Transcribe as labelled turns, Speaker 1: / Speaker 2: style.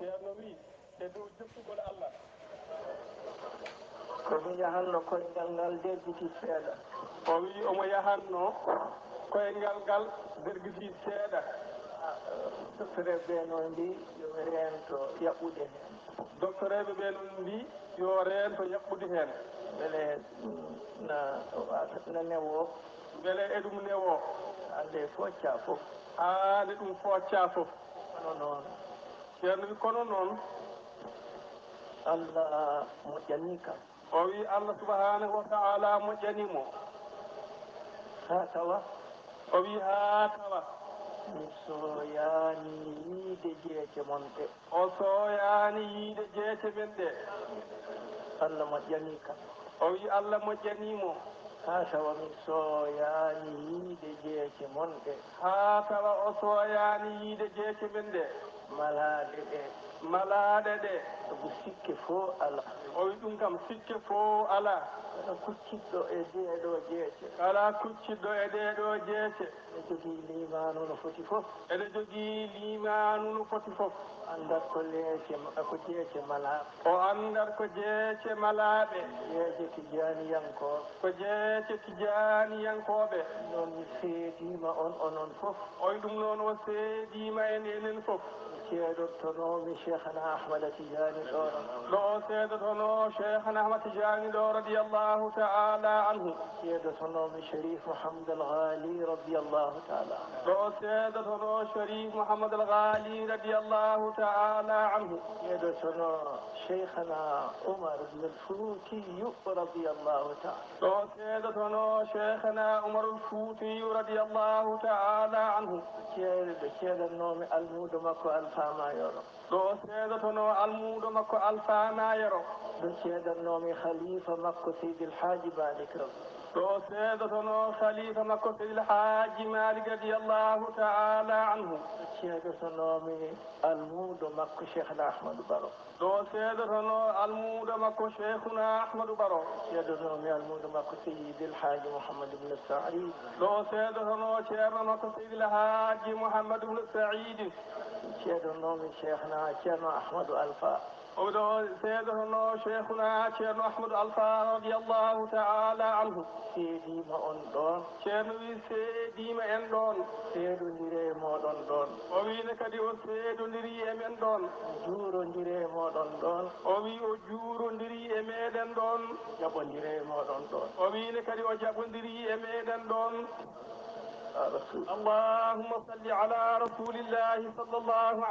Speaker 1: ceerno wi e dow jokkugol Allah
Speaker 2: komi yahanno koyngal ngal dergiti seeɗa.
Speaker 1: o wi omo yahanno koyngal ngal dergiti seeɗa.
Speaker 2: docteur ɓe noon mbi yo reento yaɓɓude heen.
Speaker 1: doctoreɓe ɓe noon mbi yo reento yaɓɓude heen.
Speaker 2: beele na newo
Speaker 1: beele e ɗum newo
Speaker 2: hande focca fof
Speaker 1: haade ɗum focca fof.
Speaker 2: kono noon
Speaker 1: ceerno wi kono noon
Speaker 2: allah moƴƴani kam.
Speaker 1: o wi Allah subhanahu wa ta'ala moƴƴanimo
Speaker 2: ha tawa
Speaker 1: o wi haa tawa
Speaker 2: mi soyaani yiide jeece mon ɗe.
Speaker 1: o sooyaani yiide jeece men ɗe.
Speaker 2: allah moƴƴani kam.
Speaker 1: o wi Allah moƴƴanimo
Speaker 2: ha tawa mi soyaani yiide jeece mon ɗe.
Speaker 1: haa tawa o sooyaani yiide jeece men ɗe.
Speaker 2: malaaɗe ɗe
Speaker 1: malaaɗe ɗe
Speaker 2: sabu sikke fof ala.
Speaker 1: o wi ɗum kam sikke fof alaa.
Speaker 2: kala kucciɗɗo e ɗeɗo jeece
Speaker 1: kala kucciɗɗo e ɗeɗo jeece
Speaker 2: ene jogii limanu no foti fof.
Speaker 1: ene jogii limanu no foti fof.
Speaker 2: andat ko ko jeece malaaɓe.
Speaker 1: o andat ko jeece malaaɓe.
Speaker 2: jeece tijaniyankoɓe.
Speaker 1: ko jeece tijaniyankoɓe.
Speaker 2: noon mi seedima on onon fof.
Speaker 1: o wi ɗum noon o seedima en enen fof.
Speaker 2: ceeɗottonomi cheikhana ahmada tijani ɗoɗo.
Speaker 1: ɗo o seedotono cheikhana ahmad tijani ɗo radiallahu taala anhu.
Speaker 2: ceeɗotonomi sharif mouhamadou al ghali radiallahu taala anhu.
Speaker 1: ɗo o seedotono sharif mouhamadou al ghali radiallahu taala anhu.
Speaker 2: ceeɗotono cheikhana oumar ibn al foutiyu radiallahu taala.
Speaker 1: ɗo o seedotono cheikhana oumar al foutiyu radiallahu taala anhu.
Speaker 2: ceeɗannomi almudo makko alfamayoro.
Speaker 1: ɗo o seedotono almudo makko alfamayoro.
Speaker 2: ɗo ceeɗannomi khalifa makko seydi alhaji malik rabbi.
Speaker 1: ɗo o seedotono khalifa makko seydi alhaji malik radiallahu taala anhu.
Speaker 2: ɗo ceeɗotonomi almudo makko cheikhna ahmadou baro.
Speaker 1: ɗo o seedotono almudo makko cheikhuna ahmadou baro.
Speaker 2: ceeɗonomi almudo makko seydi alhaji mouhamadou ibne saïd.
Speaker 1: ɗo o seedotono ceerno makko seydi alhaji mouhamadou ibne saïd.
Speaker 2: ceeɗonomi cheikhna ceerno ahmadou alpha.
Speaker 1: oɗo seedotono cheikhuna ceerno ahmadou alpha radiallahu taala anhu.
Speaker 2: seedima on ɗon.
Speaker 1: ceerno wi seedima en ɗon.
Speaker 2: seeɗodire moɗon ɗon.
Speaker 1: o wiine kadi o seedodiri e men ɗon.
Speaker 2: juurodire moɗon ɗon.
Speaker 1: o wi o juurodiri e meɗen ɗon.
Speaker 2: jaɓodire moɗon ɗon.
Speaker 1: o wiine kadi o jaɓodiri e meɗen ɗon.
Speaker 2: rasul
Speaker 1: allahumma salli ala rasulillahi sallllahu